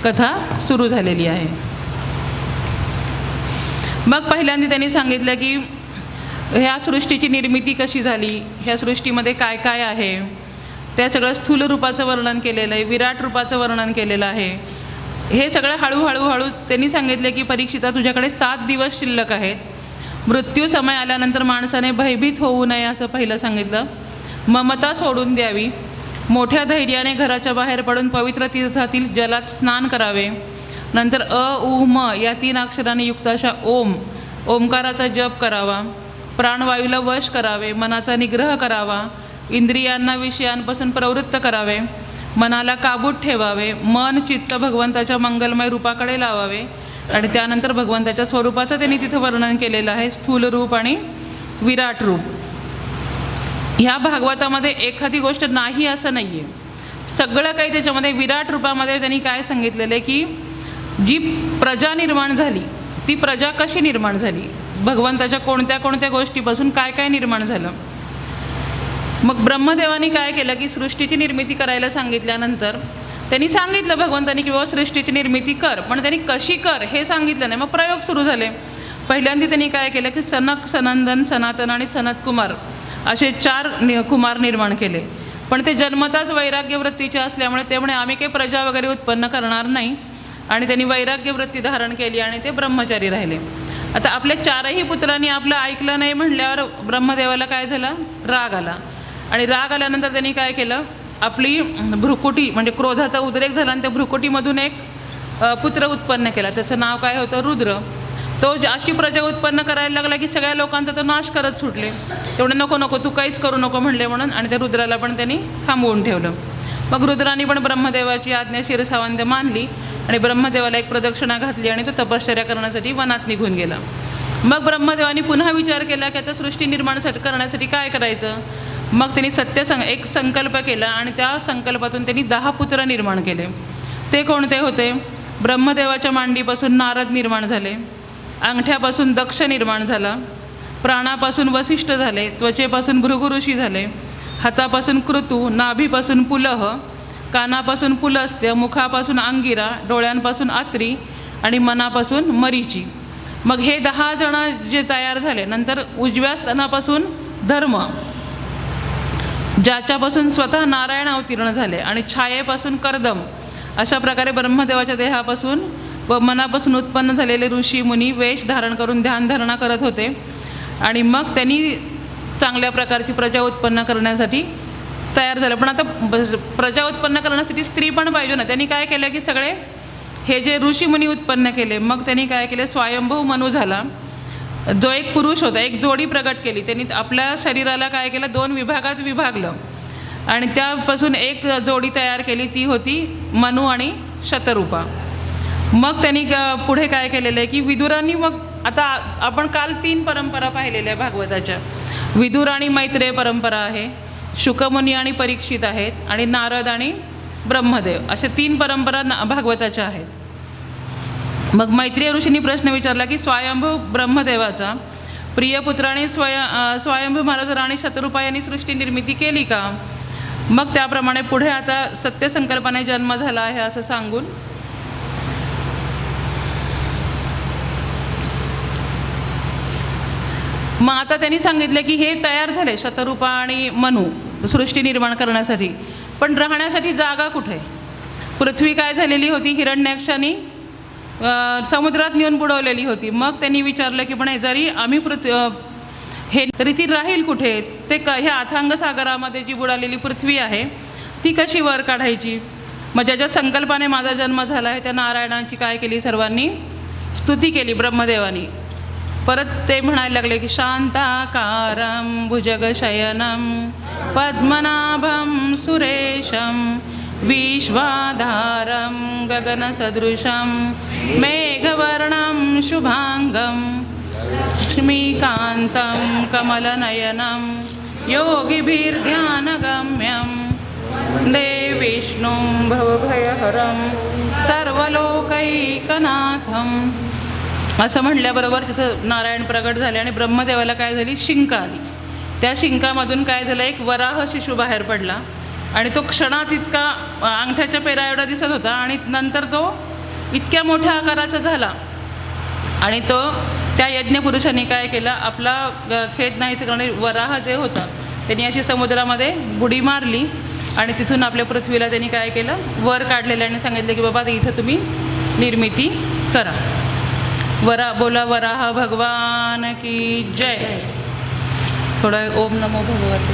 कथा सुरू झालेली आहे. मग पहिल्यांदा त्यांनी सांगितलं की ह्या सृष्टीची निर्मिती कशी झाली, ह्या सृष्टीमध्ये काय काय आहे, त्या सगळं स्थूल रूपाचं वर्णन केलेलं आहे, विराट रूपाचं वर्णन केलेलं आहे. हे सगळं हळूहळू त्यांनी सांगितले की परीक्षिता, तुझ्याकडे 7 दिवस शिल्लक आहेत. मृत्यू समय आल्यानंतर माणसाने भयभीत होऊ नये असं पहिलं सांगितलं. ममता सोडून द्यावी. मोठ्या धैर्याने घराच्या बाहेर पडून पवित्र तीर्थातील जलात स्नान करावे. नंतर अ उ म या 3 अक्षरांनी युक्त अशा ओमकाराचा जप करावा. प्राणवायूला वश करावे. मनाचा निग्रह करावा. इंद्रियांना विषयांपासून प्रवृत्त करावे. मनाला काबूत ठेवावे. मन चित्त भगवंताच्या मंगलमय रूपाकडे लावावे. आणि त्यानंतर भगवंताच्या स्वरूपाचं त्यांनी तिथं वर्णन केलेलं आहे, स्थूल रूप आणि विराट रूप. ह्या भागवतामध्ये एखादी गोष्ट नाही असं नाही आहे, सगळं काही त्याच्यामध्ये विराट रूपामध्ये त्यांनी काय सांगितलेलं आहे की जी प्रजा निर्माण झाली ती प्रजा कशी निर्माण झाली, भगवंताच्या कोणत्या कोणत्या गोष्टीपासून काय काय निर्माण झालं. मग ब्रह्मदेवानी काय केलं की सृष्टीची निर्मिती करायला सांगितल्यानंतर त्यांनी सांगितलं भगवंतानी की बाबा सृष्टीची निर्मिती कर, पण त्यांनी कशी कर हे सांगितलं नाही. मग प्रयोग सुरू झाले. पहिल्यांदा त्यांनी काय केलं की सनक, सनंदन, सनातन आणि सनत कुमार असे 4 कुमार निर्माण केले. पण ते जन्मताच वैराग्य वृत्तीचे असल्यामुळे ते म्हणे आम्ही काही प्रजा वगैरे उत्पन्न करणार नाही. आणि त्यांनी वैराग्य वृत्ती धारण केली आणि ते ब्रह्मचारी राहिले. आता आपल्या 4ही पुत्रांनी आपलं ऐकलं नाही म्हणल्यावर ब्रह्मदेवाला काय झालं, राग आला. आणि राग आल्यानंतर त्यांनी काय केलं, आपली भ्रुकुटी म्हणजे क्रोधाचा उद्रेक झाला आणि त्या भ्रुकुटीमधून एक पुत्र उत्पन्न केला. त्याचं नाव काय होतं, रुद्र. तो अशी प्रजा उत्पन्न करायला लागला की सगळ्या लोकांचा तो नाश करत सुटले. तेवढे नको नको तू काहीच करू नको म्हणले म्हणून, आणि त्या रुद्राला पण त्यांनी थांबवून ठेवलं. मग रुद्राने पण ब्रह्मदेवाची आज्ञा शिरसावंत मानली आणि ब्रह्मदेवाला एक प्रदक्षिणा घातली आणि तो तपश्चर्या करण्यासाठी वनात निघून गेला. मग ब्रह्मदेवानी पुन्हा विचार केला की आता सृष्टी निर्माण करण्यासाठी काय करायचं. मग त्यांनी एक संकल्प केला आणि त्या संकल्पातून त्यांनी 10 पुत्र निर्माण केले. ते कोणते होते, ब्रह्मदेवाच्या मांडीपासून नारद निर्माण झाले, अंगठ्यापासून दक्ष निर्माण झाला, प्राणापासून वसिष्ठ झाले, त्वचेपासून भृगु ऋषी झाले, हातापासून कृतू, नाभीपासून पुलह, कानापासून पुलस्त्य, मुखापासून अंगिरा, डोळ्यांपासून आत्री आणि मनापासून मरीची. मग हे 10 जण जे तयार झाले. नंतर उजव्या स्तनापासून धर्म, ज्याच्यापासून स्वतः नारायण अवतीर्ण झाले, आणि छायेपासून कर्दम. अशा प्रकारे ब्रह्मदेवाच्या देहापासून व मनापासून उत्पन्न झालेले ऋषी मुनी वेश धारण करून ध्यानधारणा करत होते. आणि मग त्यांनी चांगल्या प्रकारची प्रजा उत्पन्न करण्यासाठी तयार झालं. पण आता प्रजा उत्पन्न करण्यासाठी स्त्री पण पाहिजे ना. त्यांनी काय केलं की सगळे हे जे ऋषीमुनी उत्पन्न केले. मग त्यांनी काय केले, स्वयंभू मनु झाला जो एक पुरुष होता, एक जोडी प्रगट केली. त्यांनी आपल्या शरीराला काय केलं, 2 विभागात विभागलं आणि त्यापासून एक जोडी तयार केली, ती होती मनु आणि शतरूपा. मग त्यांनी पुढे काय केलेलं आहे की विदुरांनी, मग आता आपण काल 3 परंपरा पाहिलेल्या भागवताच्या. विदुर आणि मैत्रेय परंपरा आहे, शुकमुनी आणि परीक्षित आहेत, आणि नारद आणि ब्रह्मदेव अशा 3 परंपरा भागवताच्या आहेत. मग मैत्रेय ऋषींनी प्रश्न विचारला की स्वयंभू ब्रह्मदेवाचा प्रियपुत्राने स्वयंभू महाराज आणि शतरूपा यांनी सृष्टी निर्मिती केली का. मग त्याप्रमाणे पुढे आता सत्यसंकल्पाने जन्म झाला आहे असं सांगून मग आता त्यांनी सांगितले की हे तयार झाले शतरूपा आणि मनु सृष्टी निर्माण करण्यासाठी. पण राहण्यासाठी जागा कुठे. पृथ्वी काय झालेली होती, हिरण्याक्षाने समुद्रात नेऊन बुडवलेली होती. मग त्यांनी विचारलं की पण जरी आम्ही हे तरी ती राहील कुठे. ते ह्या अथांग सागरामध्ये जी बुडालेली पृथ्वी आहे ती कशी वर काढायची. मग ज्याच्या संकल्पाने माझा जन्म झाला आहे त्या नारायणाची काय केली, सर्वांनी स्तुती केली ब्रह्मदेवानी. परत ते म्हणायला लागले की शांताकारं भुजगशयनं पद्मनाभं सुरेशं विश्वाधारं गगनसदृशं मेघवर्णं शुभांगं लक्ष्मीकान्तं कमलनयनं योगिभिर्ध्यानगम्यं वन्दे विष्णुं भवभयहरं सर्वलोकैकनाथं. असं म्हटल्याबरोबर तिथं नारायण प्रगट झाले आणि ब्रह्मदेवाला काय झाली, शिंक आली. त्या शिंकामधून काय झालं, एक वराह शिशु बाहेर पडला आणि तो क्षणात इतका अंगठ्याच्या पेरा एवढा दिसत होता आणि नंतर तो इतक्या मोठ्या आकाराचा झाला आणि तो त्या यज्ञपुरुषांनी काय केलं, आपला खेद नाहीसे करणारे वराह जे होता त्यांनी अशी समुद्रामध्ये बुडी मारली आणि तिथून आपल्या पृथ्वीला त्यांनी काय केलं, वर काढलेलं आणि सांगितलं की बाबा इथं तुम्ही निर्मिती करा. बोला वराह भगवान की जय. थोडा ओम नमो भगवते.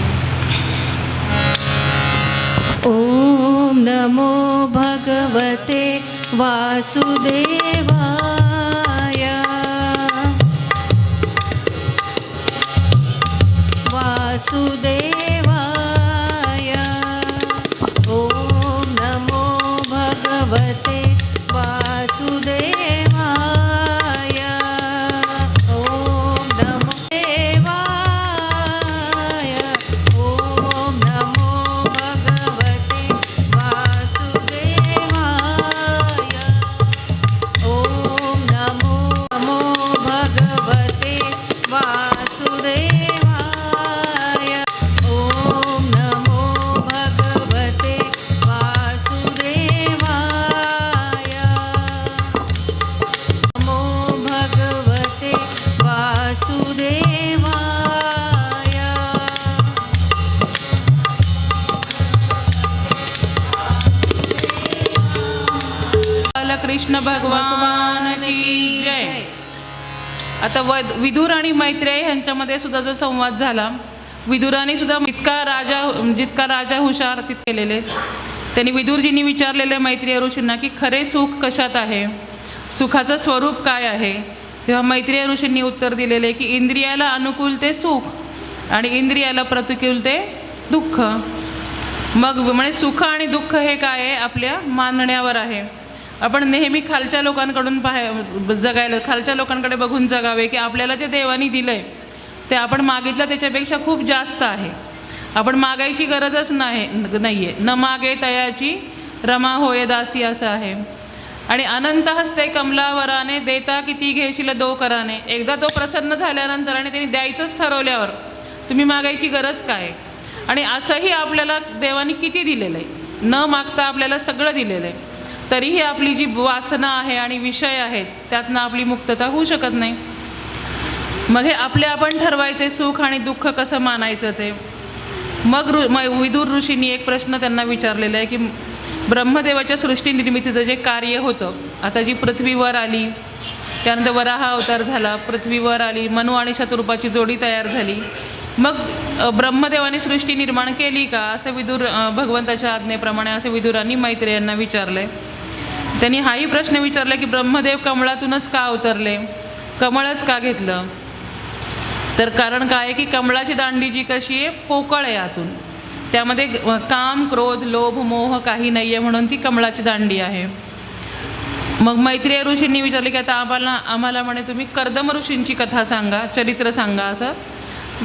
ओम नमो भगवते वासुदेवाय. वासुदेवाय. ओम नमो भगवते वासुदेवाय. ओम नमो देवाय. ओम नमो भगवते वासुदेवाय. ओम नमो भगवते वासुदेवाय. ओम नमो भगवते वासुदेवाय. नमो भगवते वासुदेवाय. कृष्ण भगवान की जय. आता विदुर आणि मैत्रेय यांच्यामध्ये सुद्धा जो संवाद झाला, विदुराने सुद्धा जितका राजा हुशार तितके केलेले. त्यांनी विदुरजींनी विचारलेले मैत्रेय ऋषींना की खरे सुख कशात आहे, सुखाचं स्वरूप काय आहे. तेव्हा मैत्रेय ऋषींनी उत्तर दिलेले की इंद्रियाला अनुकूल ते सुख आणि इंद्रियाला प्रतिकूल ते दुःख. मग म्हणजे सुख आणि दुःख हे काय आहे, आपल्या मानण्यावर आहे. आपण नेहमी खालच्या लोकांकडून जगायला, खालच्या लोकांकडे बघून जगावे की आपल्याला जे देवानी दिलं आहे ते आपण मागितलं त्याच्यापेक्षा खूप जास्त आहे. आपण मागायची गरजच नाही आहे. न मागे तयाची रमा होय दासी असं आहे. आणि अनंत हस्ते कमलावराने देता किती घेशील दो कराने. एकदा तो प्रसन्न झाल्यानंतर आणि त्यांनी द्यायचंच ठरवल्यावर तुम्ही मागायची गरज काय. आणि असंही आपल्याला देवानी किती दिलेलं आहे, न मागता आपल्याला सगळं दिलेलं आहे. तरीही आपली जी वासना आहे आणि विषय आहेत त्यातनं आपली मुक्तता होऊ शकत नाही. मग हे आपण ठरवायचे सुख आणि दुःख कसं मानायचं ते. मग विदुर ऋषींनी एक प्रश्न त्यांना विचारलेला आहे की ब्रह्मदेवाच्या सृष्टी निर्मितीचं जे कार्य होतं, आता जी पृथ्वीवर आली, त्यानंतर वराह अवतार झाला, पृथ्वीवर आली, मनु आणि शतरूपाची जोडी तयार झाली, मग ब्रह्मदेवाने सृष्टी निर्माण केली का, असं भगवंताच्या आज्ञेप्रमाणे असं विदुरांनी मैत्रेयांना विचारलं आहे. त्यांनी हाही प्रश्न विचारला की ब्रह्मदेव कमळातूनच का अवतरले, कमळच का घेतलं. तर कारण काय आहे की कमळाची दांडी जी कशी आहे, पोकळ आहे आतून, त्यामध्ये काम क्रोध लोभ मोह काही नाही आहे, म्हणून ती कमळाची दांडी आहे. मग मैत्रेय ऋषींनी विचारले की आता आम्हाला म्हणे तुम्ही कर्दम ऋषींची कथा सांगा, चरित्र सांगा असं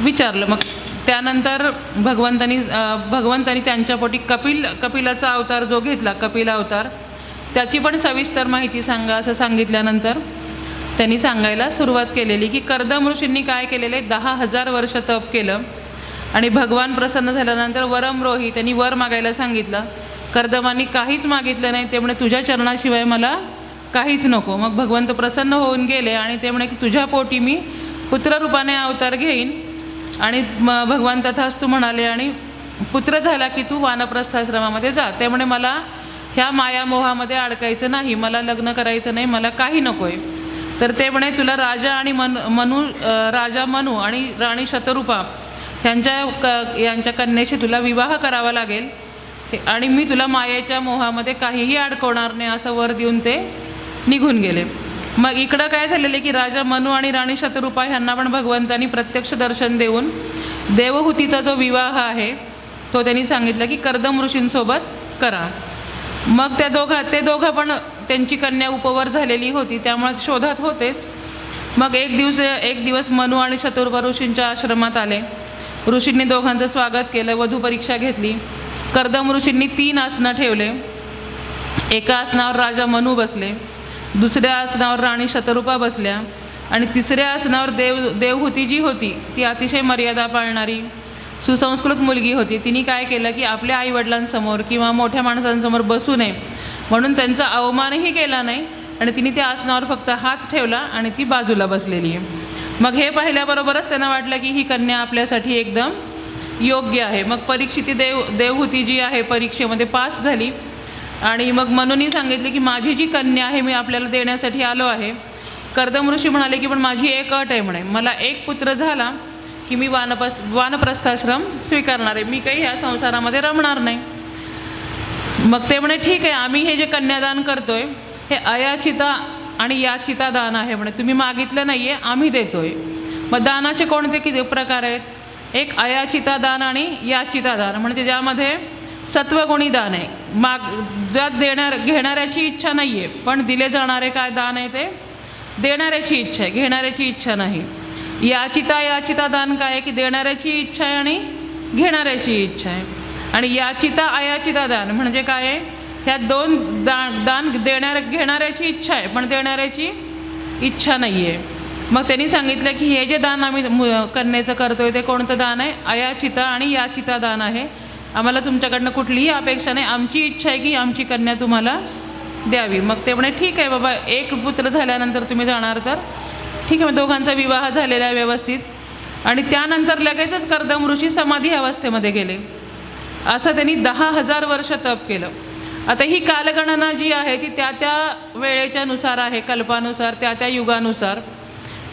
विचारलं. मग त्यानंतर भगवंतानी त्यांच्या पोटी कपिलाचा अवतार जो घेतला, कपिल अवतार, त्याची पण सविस्तर माहिती सांगा असं सांगितल्यानंतर त्यांनी सांगायला सुरुवात केलेली की कर्दम ऋषींनी काय केलेले, 10,000 वर्ष तप केलं आणि भगवान प्रसन्न झाल्यानंतर वरमरोही त्यांनी वर मागायला सांगितलं. कर्दमांनी काहीच मागितलं नाही, ते म्हणे तुझ्या चरणाशिवाय मला काहीच नको. मग भगवंत प्रसन्न होऊन गेले आणि ते म्हणे की तुझ्या पोटी मी पुत्ररूपाने अवतार घेईन. आणि भगवान तथास्तु म्हणाले आणि पुत्र झाला की तू वानप्रस्थाश्रमामध्ये जा. ते म्हणे मला ह्या मायामोहामध्ये अडकायचं नाही, मला लग्न करायचं नाही, मला काही नको आहे. तर ते म्हणे तुला राजा मनु आणि राणी शतरूपा यांच्या कन्येशी तुला विवाह करावा लागेल आणि मी तुला मायेच्या मोहामध्ये काहीही अडकवणार नाही असं वर देऊन ते निघून गेले. मग इकडं काय झालेलं की राजा मनु आणि राणी शतरूपा ह्यांना पण भगवंतांनी प्रत्यक्ष दर्शन देऊन देवहूतीचा जो विवाह आहे तो त्यांनी सांगितलं की कर्दम ऋषींसोबत करा. मग ते दोघं पण त्यांची कन्या उपवर झालेली होती, त्यामुळे शोधात होतेच. मग एक दिवस मनु आणि शतरूपा ऋषींच्या आश्रमात आले. ऋषींनी दोघांचं स्वागत केलं, वधू परीक्षा घेतली. कर्दम ऋषींनी 3 आसनं ठेवले. एका आसनावर राजा मनु बसले, दुसऱ्या आसनावर राणी शतरूपा बसल्या आणि तिसऱ्या आसनावर देवहूती जी होती ती अतिशय मर्यादा पाळणारी सुसंस्कृत मुलगी होती. तिने काय केलं की आपल्या आईवडिलांसमोर किंवा मोठ्या माणसांसमोर बसू नये म्हणून त्यांचा अवमानही केला नाही आणि तिने त्या आसनावर फक्त हात ठेवला आणि ती बाजूला बसलेली आहे. मग हे पाहिल्याबरोबरच त्यांना वाटलं की ही कन्या आपल्यासाठी एकदम योग्य आहे. मग परीक्षिती देवहूती जी आहे परीक्षेमध्ये पास झाली आणि मग मनूनी सांगितले की माझी जी कन्या आहे मी आपल्याला देण्यासाठी आलो आहे. कर्दम ऋषी म्हणाले की पण माझी एक अट आहे म्हणे, मला एक पुत्र झाला की मी वानप्रस्थाश्रम स्वीकारणार आहे, मी काही ह्या संसारामध्ये रमणार नाही. मग ते म्हणे ठीक आहे, आम्ही हे जे कन्यादान करतोय हे अयाचिता आणि याचिता दान आहे म्हणे, तुम्ही मागितलं नाही आहे, आम्ही देतोय. मग दानाचे कोणते किती प्रकार आहेत? एक अयाचिता दान आणि याचिता दान, म्हणजे ज्यामध्ये सत्वगुणी दान आहे, ज्यात घेणाऱ्याची इच्छा नाही आहे पण दिले जाणारे काय दान आहे ते देणाऱ्याची इच्छा आहे, घेणाऱ्याची इच्छा नाही. याचिता दान काय आहे की देणाऱ्याची इच्छा आहे आणि घेणाऱ्याची इच्छा आहे. आणि याचिता अयाचिता दान म्हणजे काय आहे, ह्या दोन दान घेणाऱ्याची इच्छा आहे पण देणाऱ्याची इच्छा नाही आहे. मग त्यांनी सांगितलं की हे जे दान आम्ही कन्येचं करतोय ते कोणतं दान आहे? अयाचिता आणि याचिता दान आहे. आम्हाला तुमच्याकडनं कुठलीही अपेक्षा नाही, आमची इच्छा आहे की आमची कन्या तुम्हाला द्यावी. मग ते म्हणे ठीक आहे बाबा, एक पुत्र झाल्यानंतर तुम्ही जाणार तर ठीक आहे. मग दोघांचा विवाह झालेला आहे व्यवस्थित आणि त्यानंतर लगेचच कर्दम ऋषी समाधी अवस्थेमध्ये गेले. असं त्यांनी 10,000 वर्ष तप केलं. आता ही कालगणना जी आहे ती त्या त्या वेळेच्या नुसार आहे, कल्पानुसार, त्या त्या युगानुसार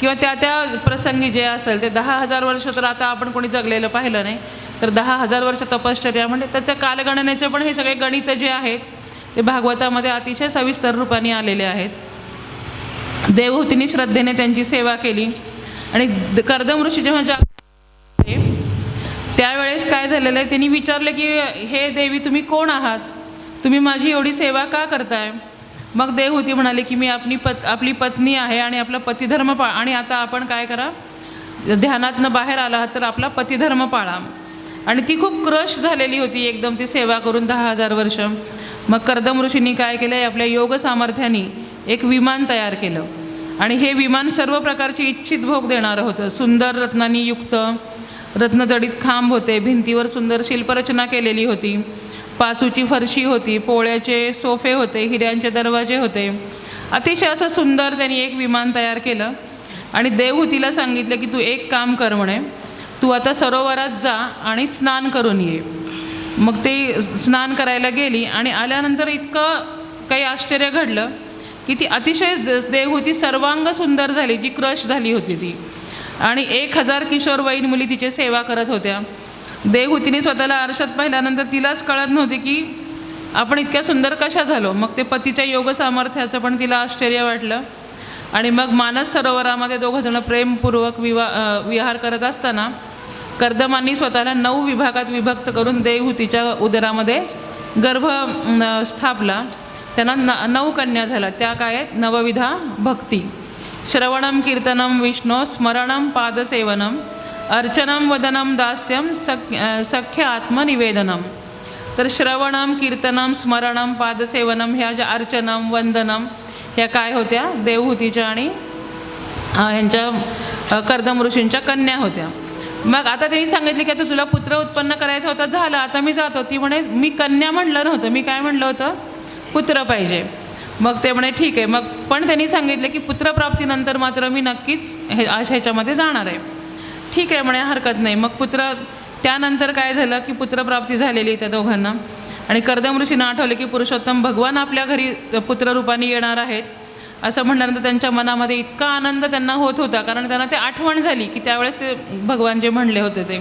किंवा त्या त्या प्रसंगी जे असेल ते 10,000 वर्ष तर आता आपण कोणी जगलेलं पाहिलं नाही, तर 10,000 वर्ष तपश्चर्या म्हणजे त्याच्या कालगणनेचे पण हे सगळे गणित जे आहेत ते भागवतामध्ये अतिशय सविस्तर रूपाने आलेले आहेत. देवहूतीने श्रद्धेने त्यांची सेवा केली आणि कर्दम ऋषी जेव्हा त्यावेळेस काय झालेलं आहे, त्यांनी विचारले की हे देवी तुम्ही कोण आहात, तुम्ही माझी एवढी सेवा का करताय? मग देवहूती म्हणाले की मी आपली पत्नी आहे आणि आपला पतिधर्म आणि आता आपण काय करा, ध्यानातनं बाहेर आला आहात तर आपला पतिधर्म पाळा. आणि ती खूप क्रश झालेली होती एकदम ती सेवा करून 10,000 वर्ष. मग कर्दम ऋषींनी काय केलं, आपल्या योग सामर्थ्याने एक विमान तयार केलं आणि हे विमान सर्व प्रकारचे इच्छित भोग देणारं होतं. सुंदर रत्नांनी युक्त रत्नजडित खांब होते, भिंतीवर सुंदर शिल्परचना केलेली होती, पाचूची फरशी होती, पोळ्याचे सोफे होते, हिऱ्यांचे दरवाजे होते. अतिशय असं सुंदर त्यांनी एक विमान तयार केलं आणि देवहूतीला सांगितलं की तू एक काम कर म्हणे, तू आता सरोवरात जा आणि स्नान करून ये. मग ते स्नान करायला गेली आणि आल्यानंतर इतकं काही आश्चर्य घडलं की ती अतिशय देवहूती सर्वांग सुंदर झाली, जी क्रश झाली होती ती. आणि 1,000 किशोरवयीन मुली तिची सेवा करत होत्या. देवहूतीने स्वतःला आरशात पाहिल्यानंतर तिलाच कळत नव्हती की आपण इतक्या सुंदर कशा झालो. मग ते पतीच्या योग सामर्थ्याचं पण तिला आश्चर्य वाटलं आणि मग मानस सरोवरामध्ये दोघंजणं प्रेमपूर्वक विहार करत असताना कर्दमांनी स्वतःला 9 विभागात विभक्त करून देवहूतीच्या उदरामध्ये गर्भ स्थापला. त्यांना 9 कन्या झाल्या. त्या काय आहेत? नवविधा भक्ती. श्रवणम कीर्तनम विष्णू स्मरणम पादसेवनम अर्चनम वदनम दास्यम सख्य आत्मनिवेदनम. तर श्रवणम कीर्तनम स्मरणम पादसेवनम ह्या ज्या अर्चनम वंदनम ह्या काय होत्या? देवहूतीच्या आणि ह्यांच्या कर्दम ऋषींच्या कन्या होत्या. मग आता त्यांनी सांगितले की आता तुला पुत्र उत्पन्न करायचा होता, झालं, आता मी जातो. ती म्हणे मी कन्या म्हटलं नव्हतं, मी काय म्हटलं होतं? पुत्र पाहिजे. मग ते म्हणे ठीक आहे. मग पण त्यांनी सांगितलं की पुत्रप्राप्तीनंतर मात्र मी नक्कीच ह्याच्यामध्ये जाणार आहे. ठीक आहे म्हणे, हरकत नाही. मग त्यानंतर काय झालं की पुत्रप्राप्ती झालेली त्या दोघांना आणि कर्दम ऋषींना आठवले की पुरुषोत्तम भगवान आपल्या घरी पुत्ररूपाने येणार आहेत. असं म्हटल्यानंतर त्यांच्या मनामध्ये इतका आनंद त्यांना होत होता, कारण त्यांना ते आठवण झाली की त्यावेळेस ते भगवान जे म्हणले होते ते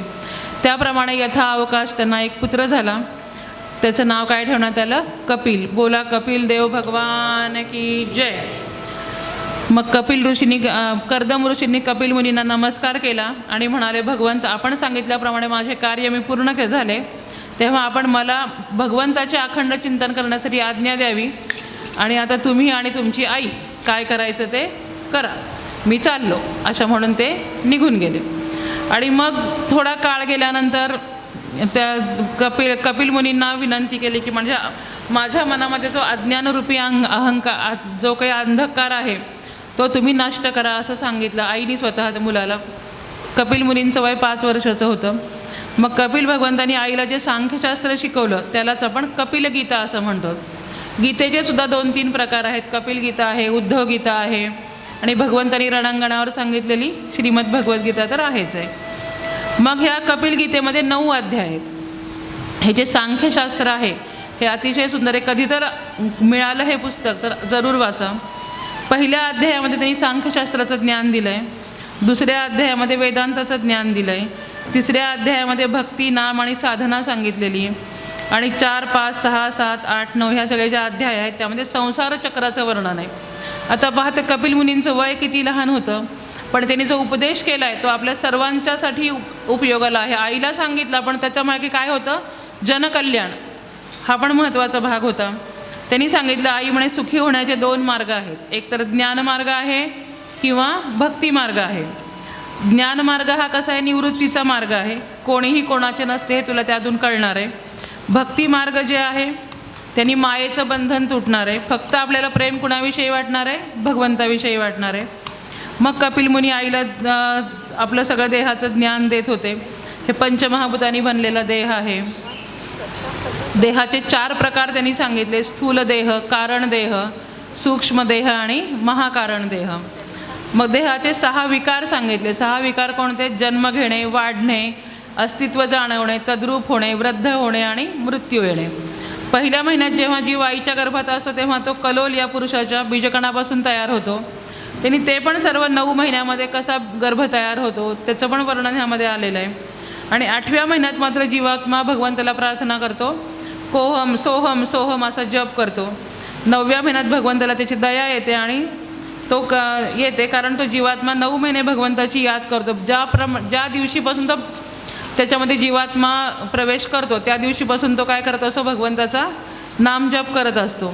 त्याप्रमाणे यथाअवकाश त्यांना एक पुत्र झाला. त्याचं नाव काय ठेवण्यात आलं? कपिल. बोला कपिल देव भगवान की जय. मग कर्दम ऋषींनी कपिल मुनींना नमस्कार केला आणि म्हणाले, भगवंत आपण सांगितल्याप्रमाणे माझे कार्य मी पूर्ण झाले, तेव्हा आपण मला भगवंताचे अखंड चिंतन करण्यासाठी आज्ञा द्यावी आणि आता तुम्ही आणि तुमची आई काय करायचं ते करा, मी चाललो, अशा म्हणून ते निघून गेले. आणि मग थोडा काळ गेल्यानंतर त्या कपिल मुनींना विनंती केली की म्हणजे माझ्या मनामध्ये जो अज्ञानरूपी अहंकार, जो काही अंधकार आहे तो तुम्ही नष्ट करा, असं सांगितलं आईने स्वतः मुलाला. कपिल मुनींचं वय 5 वर्षाचं होतं. मग कपिल भगवंतांनी आईला जे सांख्यशास्त्र शिकवलं त्यालाच आपण कपिलगीता असं म्हणतो. गीतेचे सुद्धा 2-3 प्रकार आहेत. कपिल गीता आहे, उद्धव गीता आहे आणि भगवंतांनी रणांगणावर सांगितलेली श्रीमद भगवद्गीता तर आहेच आहे. मग ह्या कपिल गीतेमध्ये 9 अध्याय आहेत. हे जे सांख्यशास्त्र आहे हे अतिशय सुंदर आहे. कधी तर मिळालं हे पुस्तक तर जरूर वाचा. पहिल्या अध्यायामध्ये त्यांनी सांख्यशास्त्राचं ज्ञान दिलं आहे. दुसऱ्या अध्यायामध्ये वेदांताचं ज्ञान दिलं आहे. तिसऱ्या अध्यायामध्ये भक्ती, नाम आणि साधना सांगितलेली आहे. आणि 4, 5, 6, 7, 8, 9 ह्या सगळे ज्या अध्याय आहेत त्यामध्ये संसार चक्राचं वर्णन आहे. आता पाहते कपिल मुनींचं वय किती लहान होतं, पण त्यांनी जो उपदेश केला आहे तो आपल्या सर्वांच्यासाठी उपयोगाला आहे. आईला सांगितला पण त्याच्यामागे काय होतं, जनकल्याण हा पण महत्त्वाचा भाग होता. त्यांनी सांगितलं आई म्हणे सुखी होण्याचे 2 मार्ग आहेत. एक तर ज्ञानमार्ग आहे किंवा भक्तिमार्ग आहे. ज्ञानमार्ग हा कसा आहे, निवृत्तीचा मार्ग आहे. कोणीही कोणाचे नसते हे तुला त्यातून कळणार आहे. भक्तिमार्ग जे आहे त्यांनी मायेचं बंधन तुटणार आहे. फक्त आपल्याला प्रेम कुणाविषयी वाटणार आहे, भगवंताविषयी वाटणार आहे. मग कपिल मुनी आईला आपलं सगळं देहाचं ज्ञान देत होते. हे पंचमहाभूतांनी बनलेला देह आहे. देहाचे 4 प्रकार त्यांनी सांगितले, स्थूल देह, कारण देह, सूक्ष्म देह आणि महाकारण देह. मग देहाचे 6 विकार सांगितले. 6 विकार कोणते, जन्म घेणे, वाढणे, अस्तित्व जाणवणे, तद्रूप होणे, वृद्ध होणे आणि मृत्यू येणे. पहिल्या महिन्यात जेव्हा जीव आईच्या गर्भात असतो तेव्हा तो कलोल या पुरुषाच्या बीजकणापासून तयार होतो. त्यांनी ते पण सर्व 9 महिन्यामध्ये कसा गर्भ तयार होतो त्याचं पण वर्णन ह्यामध्ये आलेलं आहे. आणि 8व्या महिन्यात मात्र जीवात्मा भगवंताला प्रार्थना करतो, कोहम सोहम सोहम असा जप करतो. 9व्या महिन्यात भगवंताला त्याची दया येते आणि तो येते कारण तो जीवात्मा 9 महिने भगवंताची याद करतो. ज्या दिवशीपासून तो त्याच्यामध्ये जीवात्मा प्रवेश करतो त्या दिवशीपासून तो काय करत असतो, भगवंताचा नामजप करत असतो.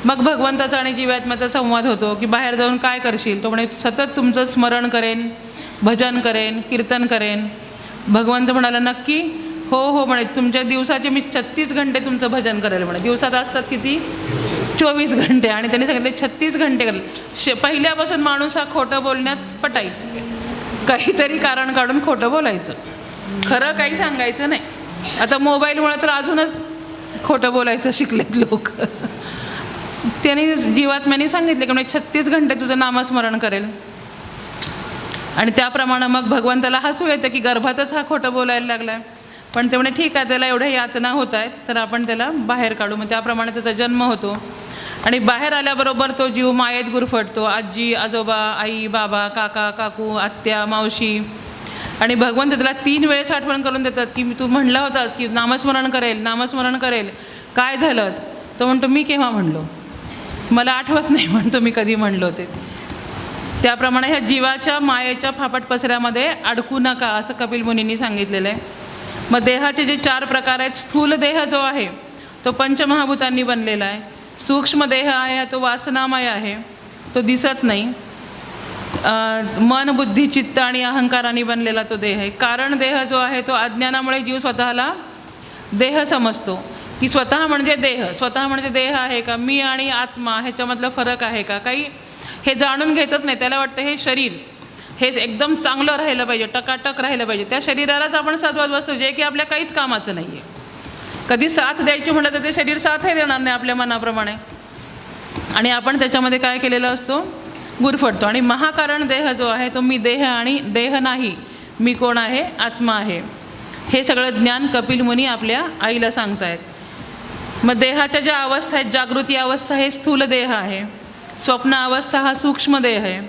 मग भगवंताचा आणि जीवात्म्याचा संवाद होतो की बाहेर जाऊन काय करशील, तो म्हणे सतत तुमचं स्मरण करेन, भजन करेन, कीर्तन करेन. भगवंत म्हणाला नक्की, हो हो म्हणे, तुमच्या दिवसाचे मी 36 घंटे तुमचं भजन करेल म्हणे. दिवसात असतात किती, 24 घंटे. आणि त्यांनी सांगितले 36 घंटे करेल. पहिल्यापासून माणूस हा खोटं बोलण्यात पटाईत, काहीतरी कारण काढून खोटं बोलायचं, खरं काही सांगायचं नाही. आता मोबाईलमुळे तर अजूनच खोटं बोलायचं शिकलेत लोक. त्यांनी जीवात्म्याने सांगितले की म्हणजे 36 घंटे तुझं नामस्मरण करेल. आणि त्याप्रमाणे मग भगवंताला हसू येतं की गर्भातच हा खोटं बोलायला लागला आहे. पण ते म्हणे ठीक आहे, त्याला एवढ्या यातना होत आहेत तर आपण त्याला बाहेर काढू. मग त्याप्रमाणे त्याचा जन्म होतो. आणि बाहेर आल्याबरोबर तो जीव मायेत गुरफटतो. आजी, आजोबा, आई, बाबा, काका, काकू, आत्या, मावशी. आणि भगवंत त्याला 3 वेळेस आठवण करून देतात की तू म्हणला होतास की नामस्मरण करेल, नामस्मरण करेल, काय झालं. तो म्हणतो मी केव्हा म्हणलो, मला आठवत नाही म्हणतो मी कधी म्हणलो ते. त्याप्रमाणे ह्या जीवाच्या मायेच्या फापट पसऱ्यामध्ये अडकू नका असं कपिल मुनींनी सांगितलेलं आहे. मग देहाचे जे 4 प्रकार आहेत, स्थूल देह जो आहे तो पंचमहाभूतांनी बनलेला आहे. सूक्ष्म देह आहे तो वासनामय आहे, तो दिसत नाही. मन, बुद्धी, चित्त आणि अहंकाराने बनलेला तो देह आहे. कारण देह जो आहे तो अज्ञानामुळे जीव स्वतःला देह समजतो की स्वतः म्हणजे देह, स्वतः म्हणजे देह आहे का, मी आणि आत्मा ह्याच्यामधला फरक आहे का, काही हे जाणून घेतच नाही. त्याला वाटतं हे शरीर हे एकदम चांगलं राहिलं पाहिजे, टकाटक राहिलं पाहिजे. त्या शरीरालाच आपण सजवत बसतो जे की आपल्या काहीच कामाचं नाही आहे. कधी साथ द्यायची म्हटलं तर ते शरीर साथही देणार नाही आपल्या मनाप्रमाणे. आणि आपण त्याच्यामध्ये काय केलेलं असतो, गुरफटतो. आणि महाकारण देह जो आहे तो मी देह आणि देह नाही, मी कोण आहे, आत्मा आहे. हे सगळं ज्ञान कपिल मुनी आपल्या आईला सांगतायत. मग देहाच्या ज्या अवस्था आहेत, जागृती अवस्था हे स्थूल देह आहे, स्वप्न अवस्था हा सूक्ष्म देह आहे,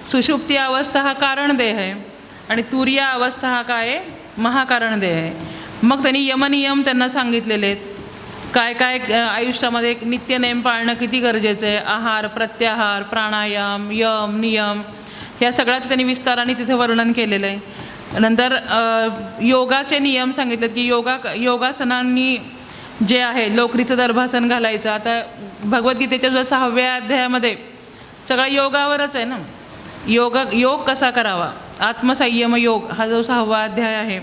सुषुप्ती अवस्था हा कारण देह आहे आणि तुरीय अवस्था हा काय आहे, महाकारण देह आहे. मग त्यांनी यमनियम त्यांना सांगितलेले आहेत. काय काय आयुष्यामध्ये नित्य नेम पाळणं किती गरजेचं आहे. आहार, प्रत्याहार, प्राणायाम, यम, नियम ह्या सगळ्याचं त्यांनी विस्ताराने तिथे वर्णन केलेलं आहे. नंतर योगाचे नियम सांगितलेत की योगासनांनी जे आहे लोकरीचं दर्भासन घालायचं. आता भगवद्गीतेच्या जो 6व्या अध्यायामध्ये सगळं योगावरच आहे ना. योग कसा करावा, आत्मसंयम योग हा जो 6वा अध्याय आहे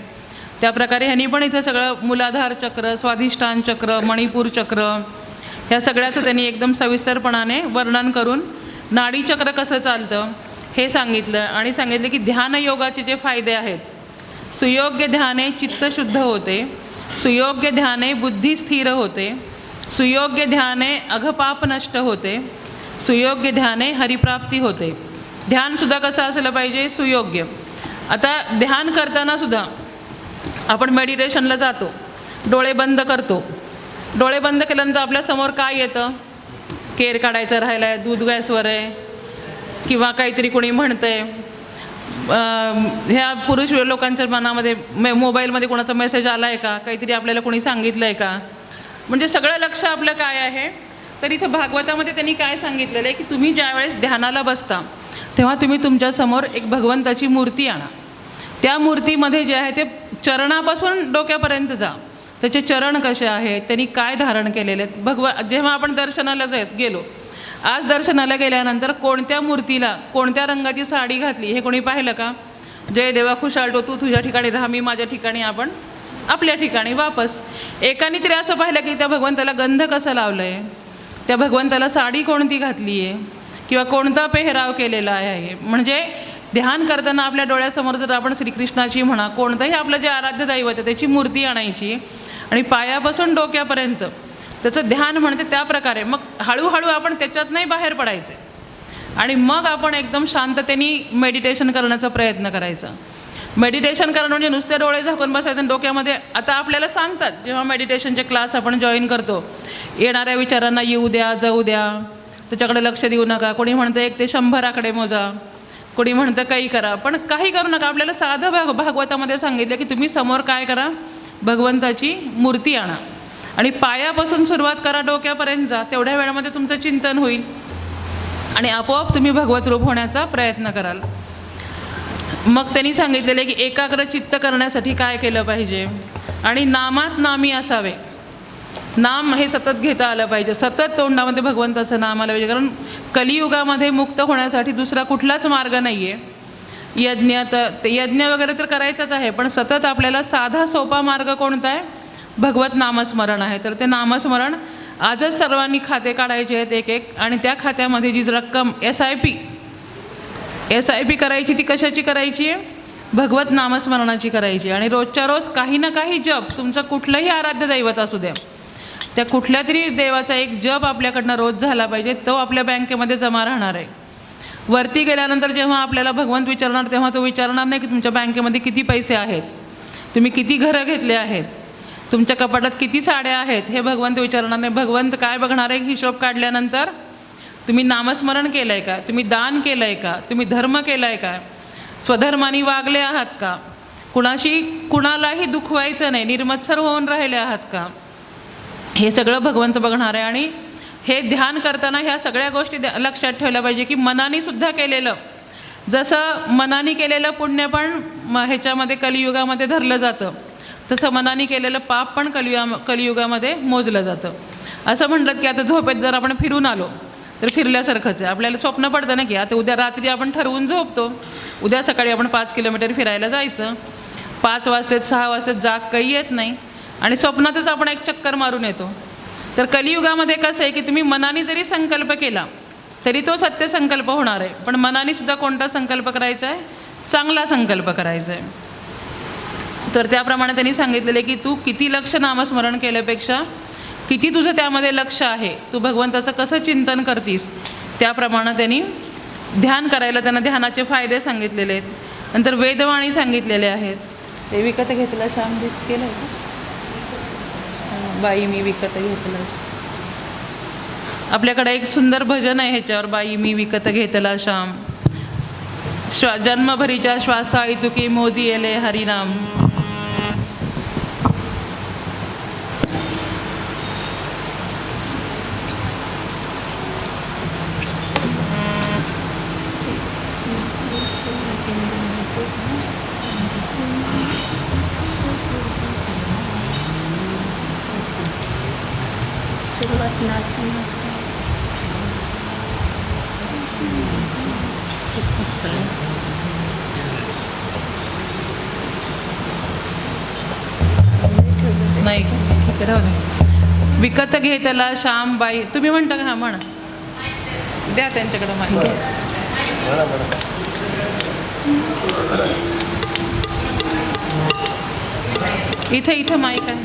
त्याप्रकारे ह्यांनी पण इथं सगळं मूलाधार चक्र, स्वाधिष्ठान चक्र, मणिपूर चक्र ह्या सगळ्याचं त्यांनी एकदम सविस्तरपणाने वर्णन करून नाडीचक्र कसं चालतं हे सांगितलं. आणि सांगितलं की ध्यान योगाचे जे फायदे आहेत, सुयोग्य ध्याने चित्त शुद्ध होते, सुयोग्य ध्याने बुद्धी स्थिर होते, सुयोग्य ध्याने अघपाप नष्ट होते, सुयोग्य ध्याने हरिप्राप्ती होते. ध्यानसुद्धा कसं असलं पाहिजे? सुयोग्य. आता ध्यान करताना सुद्धा आपण मेडिटेशनला जातो, डोळे बंद करतो. डोळे बंद केल्यानंतर आपल्यासमोर काय येतं? केर काढायचं राहिलं आहे, दूध गॅसवर आहे, किंवा काहीतरी कोणी म्हणतं आहे. ह्या पुरुष लोकांच्या मनामध्ये मोबाईलमध्ये कोणाचा मेसेज आला आहे का? काहीतरी आपल्याला कोणी सांगितलं आहे का? म्हणजे सगळं लक्ष आपलं काय आहे? तर इथं भागवतामध्ये त्यांनी काय सांगितलेलं आहे की तुम्ही ज्यावेळेस ध्यानाला बसता तेव्हा तुम्ही तुमच्यासमोर एक भगवंताची मूर्ती आणा. त्या मूर्तीमध्ये जे आहे ते चरणापासून डोक्यापर्यंत जा. त्याचे चरण कसे आहेत, त्यांनी काय धारण केलेले आहेत. जेव्हा आपण दर्शनाला गेलो, आज दर्शनाला गेल्यानंतर कोणत्या मूर्तीला कोणत्या रंगाची साडी घातली हे कोणी पाहिलं का? जय देवा खुशालटो, तू तुझ्या ठिकाणी राहा, मी माझ्या ठिकाणी, आपण आपल्या ठिकाणी वापस. एकाने तरी असं पाहिलं की त्या भगवंताला गंध कसं लावलं आहे, त्या भगवंताला साडी कोणती घातली आहे, किंवा कोणता पेहराव केलेला आहे. म्हणजे ध्यान करताना आपल्या डोळ्यासमोर जर आपण श्रीकृष्णाची म्हणा, कोणतंही आपलं जे आराध्य दैवत आहे त्याची मूर्ती आणायची आणि पायापासून डोक्यापर्यंत त्याचं ध्यान म्हणते त्या प्रकारे. मग हळूहळू आपण त्याच्यात नाही बाहेर पडायचे आणि मग आपण एकदम शांततेने मेडिटेशन करण्याचा प्रयत्न करायचा. मेडिटेशन करणं म्हणजे नुसते डोळे झाकून बसायचं डोक्यामध्ये. आता आपल्याला सांगतात जेव्हा मेडिटेशनचे क्लास आपण जॉईन करतो, येणाऱ्या विचारांना येऊ द्या, जाऊ द्या, त्याच्याकडे लक्ष देऊ नका. कोणी म्हणतं 1 ते 100 आकडे मोजा, कोणी म्हणतं काही करा, पण काही करू नका. आपल्याला साधं भागवतामध्ये सांगितलं की तुम्ही समोर काय करा? भगवंताची मूर्ती आणा आणि पायापासून सुरुवात करा, डोक्यापर्यंत जा. तेवढ्या वेळामध्ये तुमचं चिंतन होईल आणि आपोआप तुम्ही भगवत रूप होण्याचा प्रयत्न कराल. मग त्यांनी सांगितलेले की एकाग्र चित्त करण्यासाठी काय केलं पाहिजे? आणि नामात नामी असावे. नाम हे सतत घेता आलं पाहिजे, सतत तोंडामध्ये भगवंताचं नाम आलं पाहिजे. कारण कलियुगामध्ये मुक्त होण्यासाठी दुसरा कुठलाच मार्ग नाही आहे. यज्ञ वगैरे तर करायचंच आहे, पण सतत आपल्याला साधा सोपा मार्ग कोणता आहे? भगवत नामस्मरण आहे. तर ते नामस्मरण आजच सर्वांनी खाते काढायचे आहेत एक आणि त्या खात्यामध्ये जी रक्कम SIP करायची, ती कशाची करायची आहे? भगवत नामस्मरणाची करायची. आणि रोजच्या रोज काही ना काही जप, तुमचं कुठलंही आराध्य दैवत असू द्या, त्या कुठल्या तरी देवाचा एक जप आपल्याकडनं रोज झाला पाहिजे. तो आपल्या बँकेमध्ये जमा राहणार आहे. वरती गेल्यानंतर जेव्हा आपल्याला भगवंत विचारणार तेव्हा तो विचारणार नाही की तुमच्या बँकेमध्ये किती पैसे आहेत, तुम्ही किती घरं घेतले आहेत, तुमच्या कपाटात किती साड्या आहेत, हे भगवंत विचारणार नाही. भगवंत काय बघणार आहे? हिशोब काढल्यानंतर तुम्ही नामस्मरण केलं आहे का, तुम्ही दान केलं आहे का, तुम्ही धर्म केला आहे का, स्वधर्माने वागले आहात का, कुणालाही दुखवायचं नाही, निर्मत्सर होऊन राहिले आहात का, हे सगळं भगवंत बघणार आहे. आणि हे ध्यान करताना ह्या सगळ्या गोष्टी लक्षात ठेवल्या पाहिजे की मनाने सुद्धा केलेलं, जसं मनाने केलेलं पुण्य पण ह्याच्यामध्ये कलियुगामध्ये धरलं जातं, तसं मनाने केलेलं पाप पण कलियुगामध्ये मोजलं जातं. असं म्हणतात की आता झोपेत जर आपण फिरून आलो तर फिरल्यासारखंच आहे. आपल्याला स्वप्न पडतं ना की आता उद्या रात्री आपण ठरवून झोपतो, उद्या सकाळी आपण 5 किलोमीटर फिरायला जायचं. 5 वाजता 6 वाजता जाग काही येत नाही आणि स्वप्नातच आपण एक चक्कर मारून येतो. तर कलियुगामध्ये कसं आहे की तुम्ही मनाने जरी संकल्प केला तरी तो सत्य संकल्प होणार आहे. पण मनाने सुद्धा कोणता संकल्प करायचा आहे? चांगला संकल्प करायचा आहे. तर त्याप्रमाणे त्यांनी सांगितलेले की तू किती लक्ष नामस्मरण केल्यापेक्षा किती तुझं त्यामध्ये लक्ष आहे, तू भगवंताचं कसं चिंतन करतीस, त्याप्रमाणे त्यांनी ध्यान करायला त्यांना ध्यानाचे फायदे सांगितलेले आहेत. नंतर वेदवाणी सांगितलेले आहेत. ते विकत घेतला श्याम केलं आहे का? बाई मी विकत घेतला. आपल्याकडे एक सुंदर भजन आहे ह्याच्यावर, बाई मी विकत घेतला श्याम, जन्मभरीच्या श्वासा इतुकी मोजी येले हरिनाम. नाही राहू दे. विकत घेतला श्याम बाई, तुम्ही म्हणता का? हा म्हणा, द्या त्यांच्याकडे माहिती. इथे माईक आहे.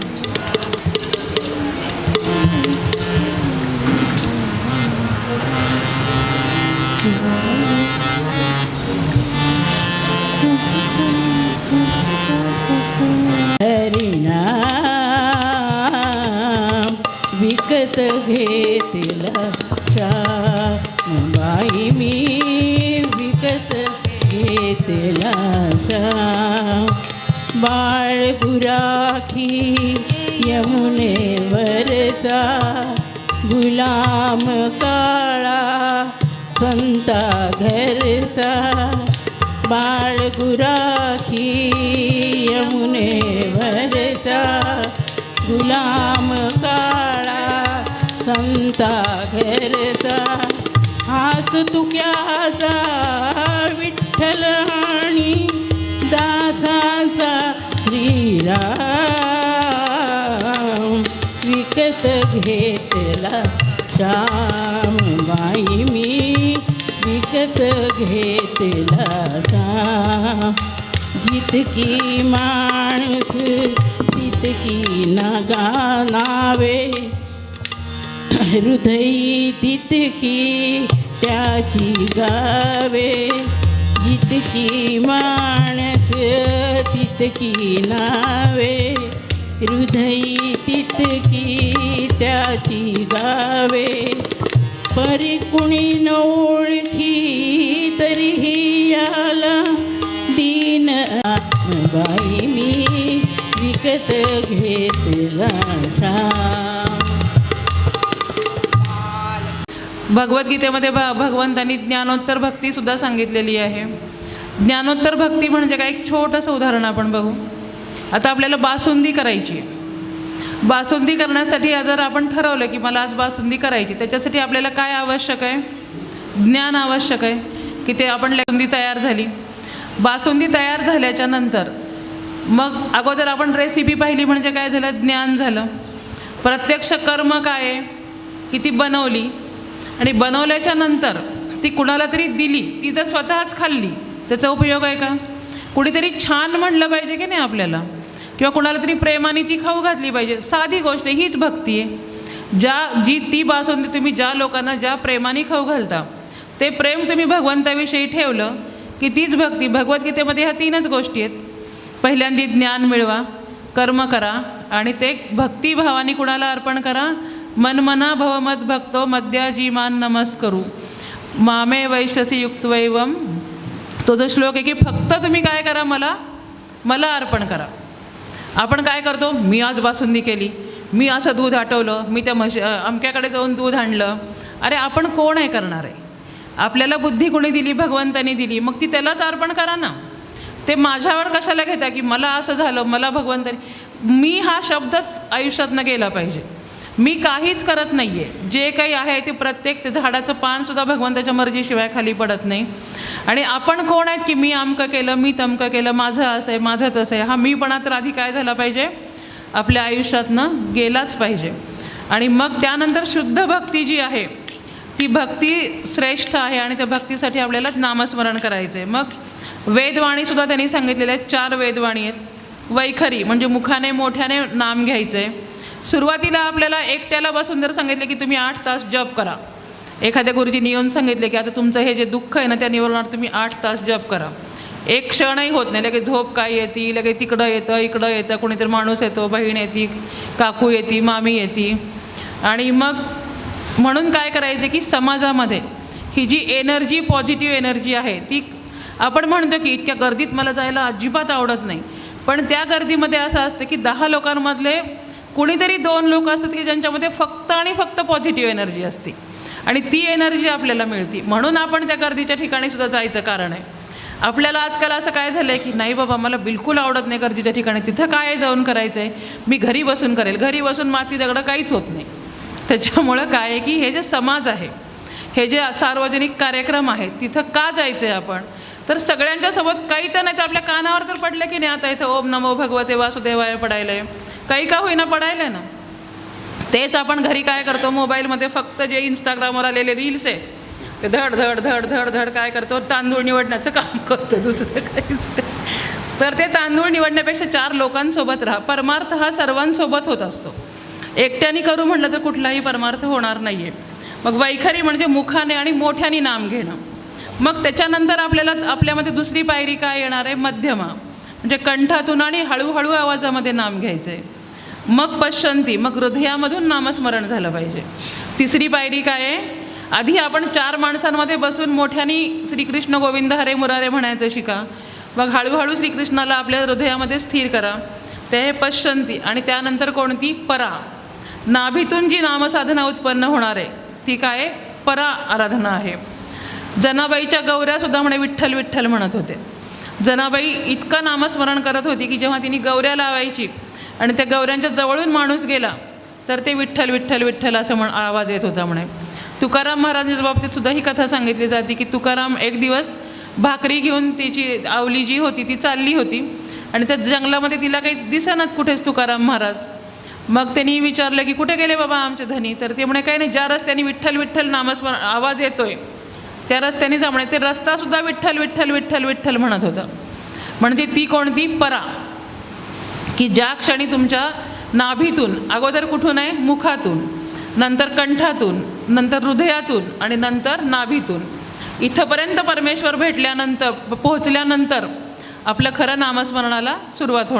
हरिनाम विकत घेतला श्यामबाई मी विकत घेतला श्याम बाळ गुराखी यमुनेवरचा गुलाम काळा संता घरचा बाळ गुराखी यमुनेवरचा गुलाम काळा संता घरचा हात तुक्याचा विठ्ठल आणि दासाचा श्रीराम विकत घेतला श्यामबाई मी विकत घेतला श्याम जितकी माणस तितकी नावे हृदयी तितकी त्याची गावे जितकी माणस तितकी नावे हृदयी तितकी त्याची गावे परी कुणी न ओळखी तरीही याला दीन बाई मी विकत घेतला श्याम. भगवद्गीतेमध्ये भगवंतांनी ज्ञानोत्तर भक्तीसुद्धा सांगितलेली आहे. ज्ञानोत्तर भक्ती म्हणजे काय, एक छोटंसं उदाहरण आपण बघू. आता आपल्याला बासुंदी करायची आहे. बासुंदी करण्यासाठी जर आपण ठरवलं की मला आज बासुंदी करायची, त्याच्यासाठी आपल्याला काय आवश्यक आहे, ज्ञान आवश्यक आहे की ते आपण बासुंदी तयार झाली. बासुंदी तयार झाल्याच्या नंतर मग अगोदर आपण रेसिपी पाहिली म्हणजे काय झालं, ज्ञान झालं. प्रत्यक्ष कर्म काय आहे की ती बनवली आणि बनवल्याच्या नंतर ती कुणाला तरी दिली, ती जर स्वतःच खाल्ली त्याचा उपयोग आहे का? कुणीतरी छान म्हणलं पाहिजे की नाही आपल्याला, किंवा कुणाला तरी प्रेमाने ती खाऊ घातली पाहिजे. साधी गोष्ट आहे, हीच भक्ती आहे. ती बासुंदी तुम्ही ज्या लोकांना ज्या प्रेमाने खाऊ घालता, ते प्रेम तुम्ही भगवंताविषयी ठेवलं की तीच भक्ती. भगवद्गीतेमध्ये ह्या तीनच गोष्टी आहेत. पहिल्यांदा ज्ञान मिळवा, कर्म करा आणि ते भक्तिभावाने कुणाला अर्पण करा. मनमना भवमत भक्तो मद्याजीमान नमस्करू मामे वैश्यसी युक्तवैवम. तो जो श्लोक आहे की फक्त तुम्ही काय करा, मला अर्पण करा. आपण काय करतो, मी आज बासुंदी केली, मी असं दूध आटवलं, मी त्या अमक्याकडे जाऊन दूध आणलं. अरे आपण कोण आहे करणार आहे? आपल्याला बुद्धी कोणी दिली, भगवंतानी दिली, मग ती त्यालाच अर्पण करा ना. ते माझ्यावर कशाला घेता की मला असं झालं, मला भगवंतानी. मी हा शब्दच आयुष्यातनं गेला पाहिजे. मी काहीच करत नाही आहे, जे काही आहे ते प्रत्येक ते झाडाचं पानसुद्धा भगवंताच्या मर्जीशिवाय खाली पडत नाही. आणि आपण कोण आहेत की मी अमकं केलं, मी तमकं केलं, माझं असं आहे, माझं तसं आहे. हा मीपणा तर आधी काय झाला पाहिजे, आपल्या आयुष्यातनं गेलाच पाहिजे. आणि मग त्यानंतर शुद्ध भक्ती जी आहे ती भक्ती श्रेष्ठ आहे आणि त्या भक्तीसाठी आपल्याला नामस्मरण करायचं आहे. मग वेदवाणीसुद्धा त्यांनी सांगितलेल्या आहेत. 4 वेदवाणी आहेत. वैखरी म्हणजे मुखाने मोठ्याने नाम घ्यायचं आहे. सुरुवातीला आपल्याला एकट्याला बसून जर सांगितलं की तुम्ही 8 तास जप करा, एखाद्या गुरुजींनी येऊन सांगितले की आता तुमचं हे जे दुःख आहे ना त्या निवारणार्थ तुम्ही 8 तास जप करा. एक क्षणही होत नाही, लगेच झोप काय येते, लगेच तिकडं येतं इकडं येतं, कोणीतरी माणूस येतो, बहीण येते, काकू येते, मामी येते. आणि मग म्हणून काय करायचं की समाजामध्ये ही जी एनर्जी, पॉझिटिव्ह एनर्जी आहे ती, आपण म्हणतो की इतक्या गर्दीत मला जायला अजिबात आवडत नाही, पण त्या गर्दीमध्ये असं असतं की 10 लोकांमधले कुणीतरी 2 लोक असतात की ज्यांच्यामध्ये फक्त आणि फक्त पॉझिटिव्ह एनर्जी असते आणि ती एनर्जी आपल्याला मिळते. म्हणून आपण त्या गर्दीच्या ठिकाणी सुद्धा जायचं कारण आहे. आपल्याला आजकाल असं काय झालं आहे की नाही बाबा मला बिलकुल आवडत नाही गर्दीच्या ठिकाणी, तिथं काय जाऊन करायचं आहे, मी घरी बसून करेल. घरी बसून माती दगडं काहीच होत नाही. त्याच्यामुळं काय आहे की हे जे समाज आहे, हे जे सार्वजनिक कार्यक्रम आहेत, तिथं का जायचं आहे आपण, तर सगळ्यांच्यासोबत काही तर नाही तर आपल्या कानावर तर पडलं की नाही, आता इथं ओम नमो भगवते वासुदेवाय पडायला आहे, काही का होईना पडायला आहे ना. तेच आपण घरी काय करतो, मोबाईलमध्ये फक्त जे इंस्टाग्रामवर आलेले रील्स आहे ते धड धड धड धड धड काय करतो, तांदूळ निवडण्याचं काम करतो, दुसरं काहीच. तर ते तांदूळ निवडण्यापेक्षा 4 लोकांसोबत राहा. परमार्थ हा सर्वांसोबत होत असतो. एकट्याने करू म्हटलं तर कुठलाही परमार्थ होणार नाही आहे. मग वैखरी म्हणजे मुखाने आणि मोठ्याने नाम घेणं. मग त्याच्यानंतर आपल्यामध्ये दुसरी पायरी काय येणार आहे? मध्यमा, म्हणजे कंठातून आणि हळूहळू आवाजामध्ये नाम घ्यायचं आहे. मग पश्चंती, मग हृदयामधून नामस्मरण झालं पाहिजे. तिसरी पायरी काय आहे? आधी आपण 4 माणसांमध्ये बसून मोठ्याने श्रीकृष्ण गोविंद हरे मुरारे म्हणायचं शिका. मग हळूहळू श्रीकृष्णाला आपल्या हृदयामध्ये स्थिर करा. ते आहे पश्चंती. आणि त्यानंतर कोणती? परा. नाभीतून जी नामसाधना उत्पन्न होणार आहे ती काय आहे? परा आराधना आहे. जनाबाईच्या गौऱ्यासुद्धा म्हणे विठ्ठल विठ्ठल म्हणत होते. जनाबाई इतकं नामस्मरण करत होती की जेव्हा तिने गौऱ्या लावायची आणि त्या गौऱ्यांच्या जवळून माणूस गेला तर ते विठ्ठल विठ्ठल विठ्ठल असं आवाज येत होता म्हणे. तुकाराम महाराजांच्या बाबतीत सुद्धा ही कथा सांगितली जाते की तुकाराम एक दिवस भाकरी घेऊन तिची आवली जी होती ती चालली होती आणि त्या जंगलामध्ये तिला काही दिसेनाच कुठेच तुकाराम महाराज. मग त्यांनी विचारलं की कुठे गेले बाबा आमचे धनी? तर ते म्हणे काही नाही, ज्या रस्त्याने विठ्ठल विठ्ठल नामस्मरण आवाज येतोय त्या रस्त्याने जा म्हणे. ते रस्तासुद्धा विठ्ठल विठ्ठल विठ्ठल विठ्ठल म्हणत होतं. म्हणजे ती कोणती? परा. की ज्या क्षणी तुमच्या नाभीतून, अगोदर कुठून आहे? मुखातून, नंतर कंठातून, नंतर हृदयातून आणि नंतर नाभीतून, इथंपर्यंत परमेश्वर भेटल्यानंतर पोहोचल्यानंतर आपलं खरं नामस्मरणाला सुरुवात होणार.